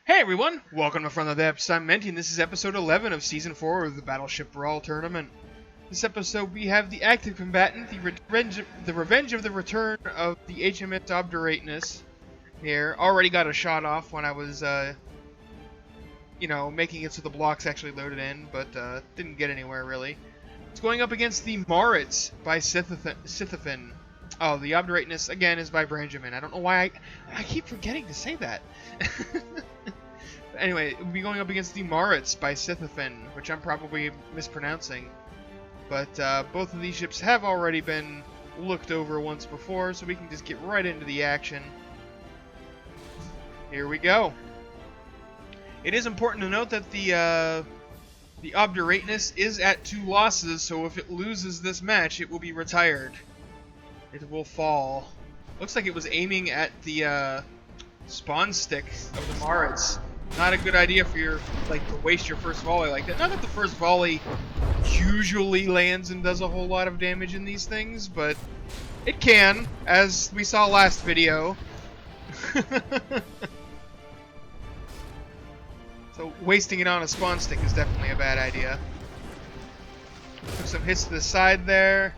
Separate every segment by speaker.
Speaker 1: Hey everyone, welcome to Front of the Depths. I'm Menti, and this is episode 11 of Season 4 of the Battleship Brawl Tournament. This episode we have the active combatant, the revenge of the return of the HMS Obdurateness here. Already got a shot off when I was, making it so the blocks actually loaded in, but didn't get anywhere really. It's going up against the Maurits by Sithafin. Oh, the Obdurateness, again, is by Benjamin. I don't know why I keep forgetting to say that. Anyway, we'll be going up against the Maurits by Sithafin, which I'm probably mispronouncing. But both of these ships have already been looked over once before, so we can just get right into the action. Here we go. It is important to note that the Obdurateness is at 2 losses, so if it loses this match, it will be retired. It will fall. Looks like it was aiming at the spawn stick of the Maurits. Not a good idea for your, to waste your first volley like that. Not that the first volley usually lands and does a whole lot of damage in these things, but it can, as we saw last video. So wasting it on a spawn stick is definitely a bad idea. Took some hits to the side there.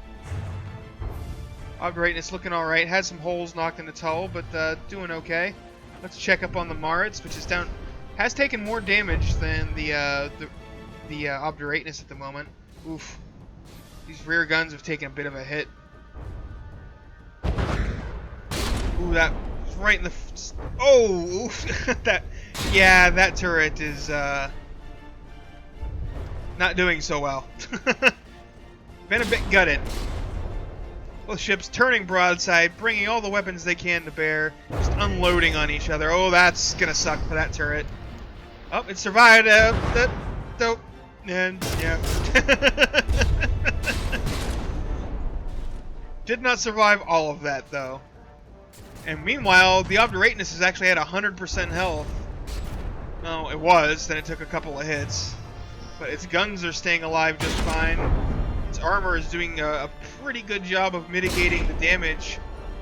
Speaker 1: Obdurateness looking alright. Had some holes knocked in its hull, but doing okay. Let's check up on the Maurits, which is down. Has taken more damage than the Obdurateness at the moment. Oof. These rear guns have taken a bit of a hit. Ooh, that was right in the. Oh, oof. that turret is not doing so well. Been a bit gutted. Both ships turning broadside, bringing all the weapons they can to bear, just unloading on each other. Oh, that's gonna suck for that turret. Oh, it survived. Dope. And yeah. Did not survive all of that though. And meanwhile, the Obdurateness has actually had 100% health. No, it was. Then it took a couple of hits, but its guns are staying alive just fine. Its armor is doing a pretty good job of mitigating the damage.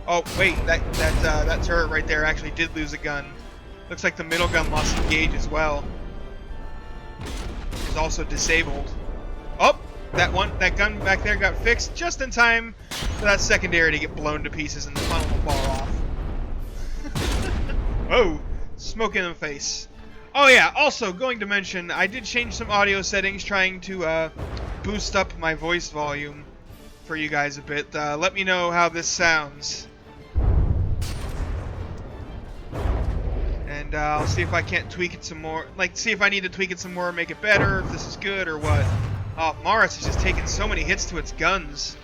Speaker 1: Oh wait, that turret right there actually did lose a gun. Looks like the middle gun lost some gauge as well. It's also disabled. Oh, that gun back there got fixed just in time for that secondary to get blown to pieces and the funnel will fall off. Whoa, smoke in the face. Oh yeah, also going to mention, I did change some audio settings trying to boost up my voice volume for you guys a bit. Let me know how this sounds. And I'll see if I can't tweak it some more. See if I need to tweak it some more, make it better, if this is good or what. Oh, Maurits has just taken so many hits to its guns.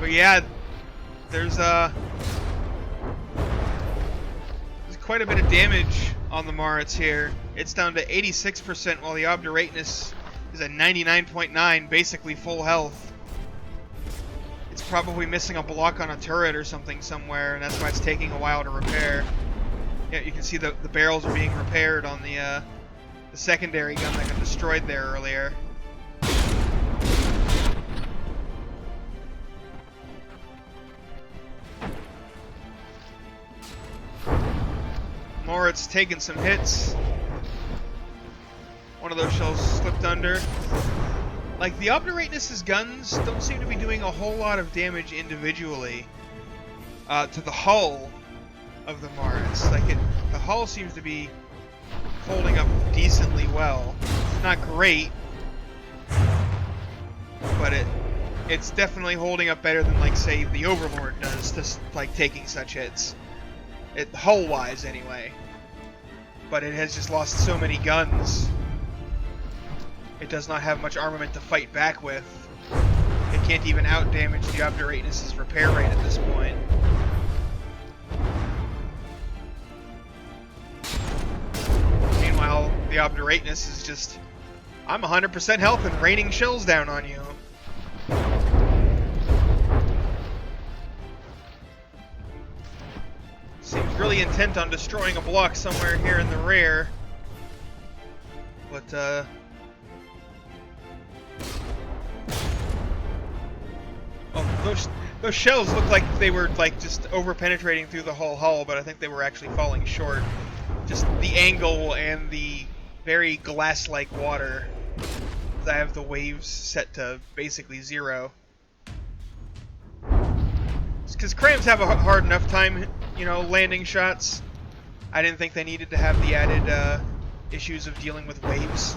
Speaker 1: But yeah, there's quite a bit of damage on the Maurits here. It's down to 86%, while the Obdurateness is at 99.9, basically full health. It's probably missing a block on a turret or something somewhere, and that's why it's taking a while to repair. Yeah, you can see the barrels are being repaired on the secondary gun that got destroyed there earlier. Maurits taking some hits. One of those shells slipped under. The Obdurateness's guns don't seem to be doing a whole lot of damage individually to the hull of the Maurits. The hull seems to be holding up decently well. Not great, but it's definitely holding up better than say the Overlord does, just taking such hits. Hull-wise, anyway. But it has just lost so many guns. It does not have much armament to fight back with. It can't even out-damage the Obdurateness's repair rate at this point. Meanwhile, the Obdurateness is just, I'm 100% health and raining shells down on you. Seems really intent on destroying a block somewhere here in the rear. But those shells look like they were like just over penetrating through the whole hull, but I think they were actually falling short. Just the angle and the very glass-like water. I have the waves set to basically 0. Because crams have a hard enough time, you know, landing shots. I didn't think they needed to have the added issues of dealing with waves.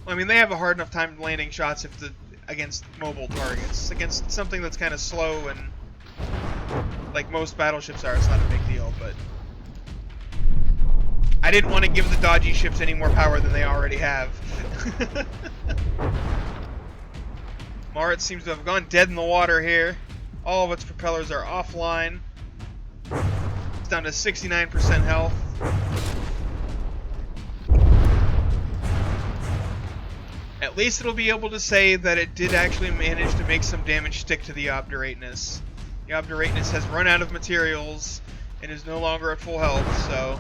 Speaker 1: I mean, they have a hard enough time landing shots against mobile targets. Against something that's kind of slow and like most battleships are, it's not a big deal, but I didn't want to give the dodgy ships any more power than they already have. Maurits seems to have gone dead in the water here. All of its propellers are offline. It's down to 69% health. At least it'll be able to say that it did actually manage to make some damage stick to the Obdurateness. The Obdurateness has run out of materials and is no longer at full health, so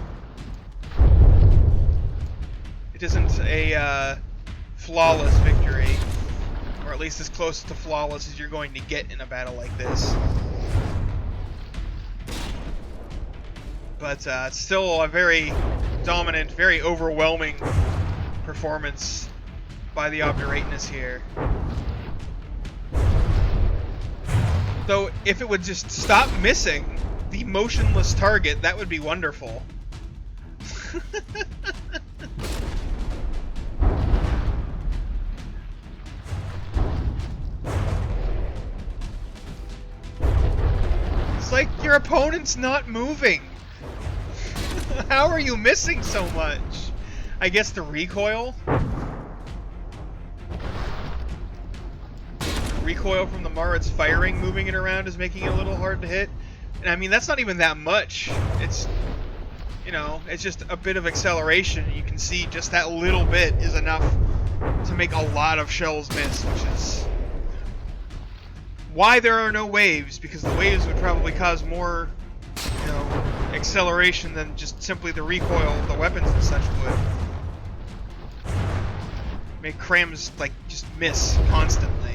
Speaker 1: it isn't a flawless victory, or at least as close to flawless as you're going to get in a battle like this. But it's still a very dominant, very overwhelming performance by the Obdurateness here. Though, if it would just stop missing the motionless target, that would be wonderful. It's like your opponent's not moving. How are you missing so much? I guess the recoil? Recoil from the Maurits firing, moving it around, is making it a little hard to hit. And I mean, that's not even that much. It's, you know, it's just a bit of acceleration. You can see just that little bit is enough to make a lot of shells miss, which is why there are no waves, because the waves would probably cause more, you know, acceleration than just simply the recoil of the weapons and such would. Make crams, like, just miss constantly.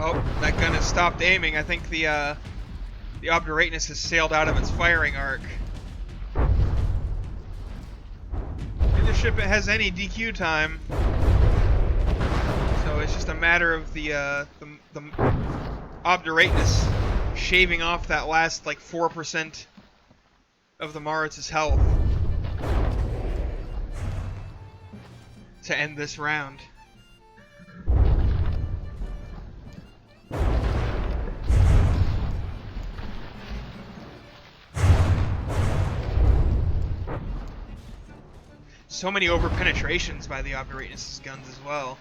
Speaker 1: Oh, that gun has stopped aiming. I think the Obdurateness has sailed out of its firing arc. Neither ship has any DQ time, so it's just a matter of the Obdurateness shaving off that last like 4% of the Maurits' health to end this round. So many over-penetrations by the Obdurateness' guns as well.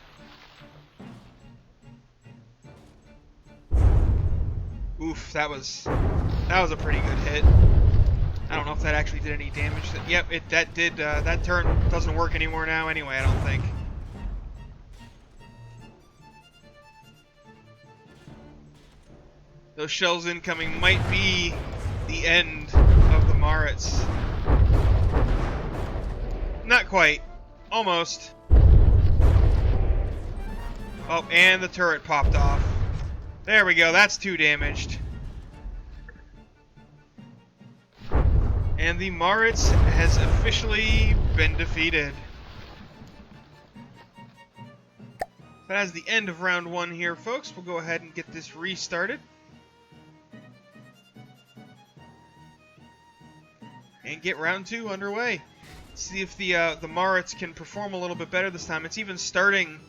Speaker 1: Oof, that was a pretty good hit. I don't know if that actually did any damage. Yep, that did. That turret doesn't work anymore now anyway, I don't think. Those shells incoming might be the end of the Maurits. Not quite. Almost. Oh, and the turret popped off. There we go, that's 2 damaged. And the Maurits has officially been defeated. That is the end of round 1 here, folks. We'll go ahead and get this restarted. And get round 2 underway. See if the Maurits can perform a little bit better this time. It's even starting,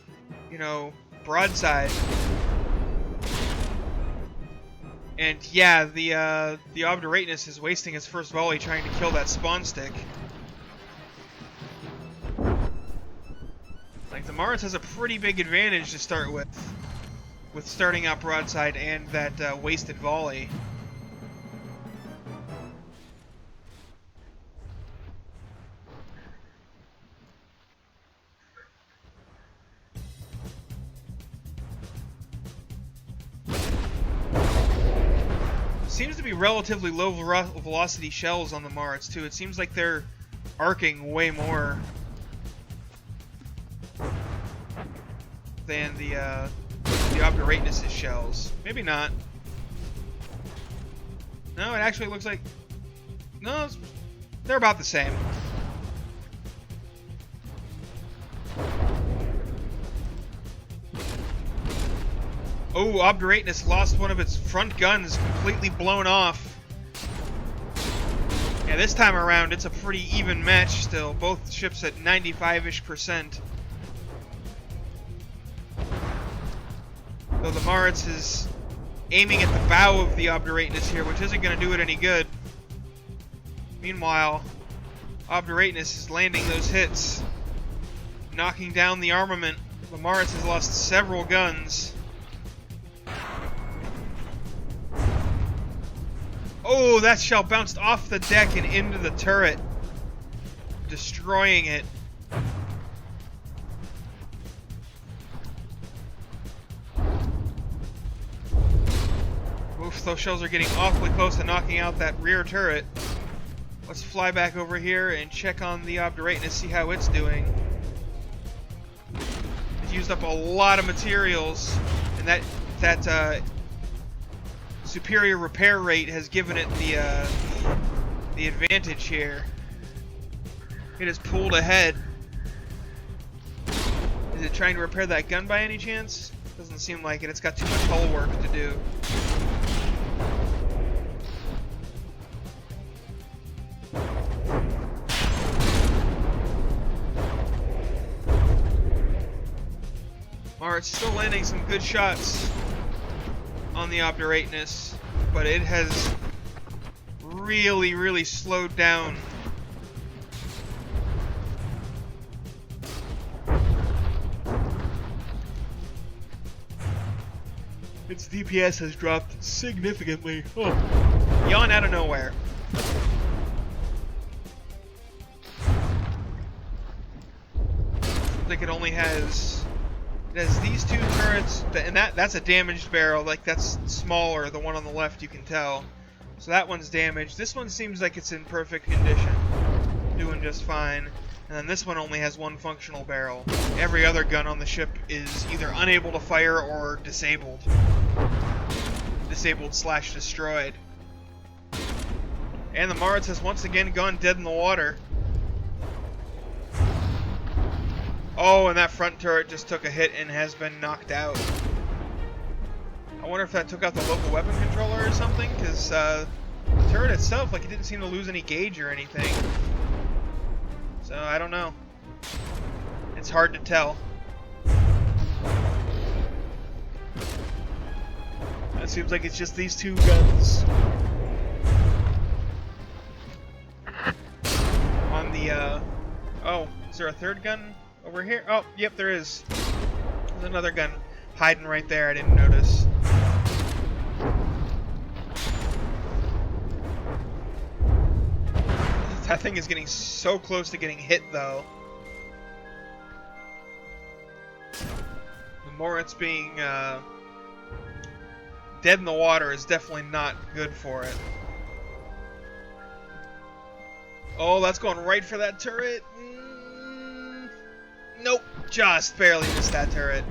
Speaker 1: you know, broadside. And yeah, the Obdurateness is wasting his first volley trying to kill that spawn stick. Like, the Maurits has a pretty big advantage to start with starting out broadside and that wasted volley. seems to be relatively low velocity shells on the Maurits too. It seems like they're arcing way more than the Obdurateness' shells. Maybe not. No, it actually looks like... No, they're about the same. Oh, Obdurateness lost one of its front guns, completely blown off. Yeah, this time around, it's a pretty even match still. Both ships at 95-ish%. Though the Maurits is aiming at the bow of the Obdurateness here, which isn't going to do it any good. Meanwhile, Obdurateness is landing those hits, knocking down the armament. The Maurits has lost several guns. Oh, that shell bounced off the deck and into the turret, destroying it. Oof, those shells are getting awfully close to knocking out that rear turret. Let's fly back over here and check on the Obdurateness, see how it's doing. It's used up a lot of materials, and that superior repair rate has given it the advantage here. It has pulled ahead. Is it trying to repair that gun by any chance? Doesn't seem like it. It's got too much hull work to do. Maurits still landing some good shots on the Obdurateness, but it has really, really slowed down. Its DPS has dropped significantly. Oh, yawn out of nowhere. I think it only has... It has these two turrets, and that's a damaged barrel. Like, that's smaller, the one on the left, you can tell. So that one's damaged. This one seems like it's in perfect condition, doing just fine. And then this one only has one functional barrel. Every other gun on the ship is either unable to fire or disabled. Disabled/destroyed. And the Maurits has once again gone dead in the water. Oh, and that front turret just took a hit and has been knocked out. I wonder if that took out the local weapon controller or something, because the turret itself, like, it didn't seem to lose any gauge or anything. So, I don't know. It's hard to tell. It seems like it's just these two guns. On the, oh, is there a third gun over here? Oh, yep, there is. There's another gun hiding right there. I didn't notice. That thing is getting so close to getting hit, though. The Maurits being dead in the water is definitely not good for it. Oh, that's going right for that turret. Nope, just barely missed that turret.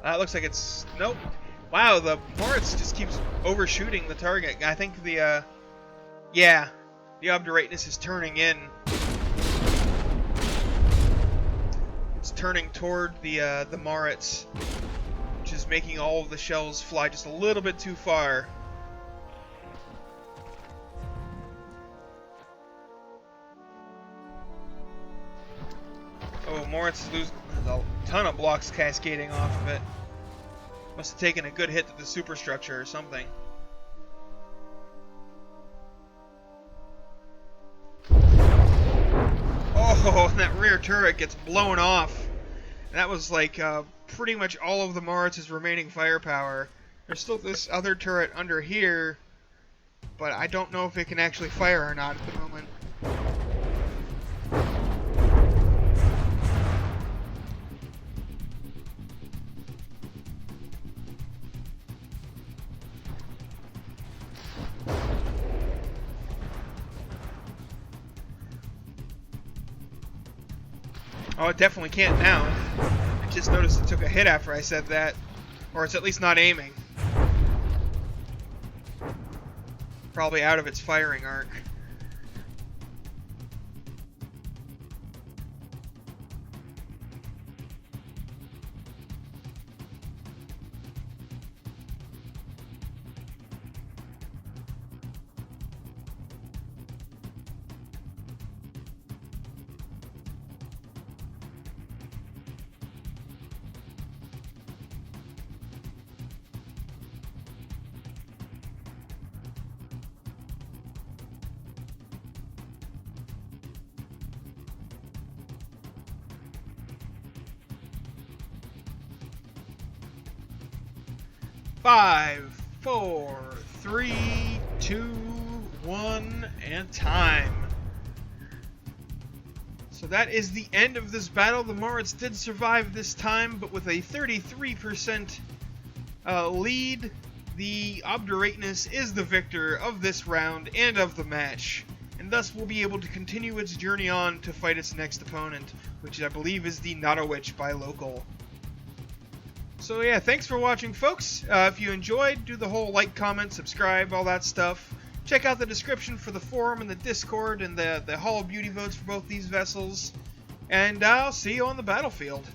Speaker 1: That looks like it's... Nope. Wow, the Maurits just keeps overshooting the target. I think the, yeah, the Obdurateness is turning in. It's turning toward the Maurits, which is making all of the shells fly just a little bit too far. Oh, Maurits is losing a ton of blocks cascading off of it. Must have taken a good hit to the superstructure or something. Oh, and that rear turret gets blown off. That was like pretty much all of the Maurits' remaining firepower. There's still this other turret under here, but I don't know if it can actually fire or not at the moment. Oh, it definitely can't now. I just noticed it took a hit after I said that. Or it's at least not aiming. Probably out of its firing arc. Five, 4, 3, 2, 1, and time. So that is the end of this battle. The Maurits did survive this time, but with a 33% lead, the Obdurateness is the victor of this round and of the match, and thus will be able to continue its journey on to fight its next opponent, which I believe is the Not-A-Witch by local. So yeah, thanks for watching, folks. If you enjoyed, do the whole like, comment, subscribe, all that stuff. Check out the description for the forum and the Discord and the Hall of Beauty votes for both these vessels. And I'll see you on the battlefield.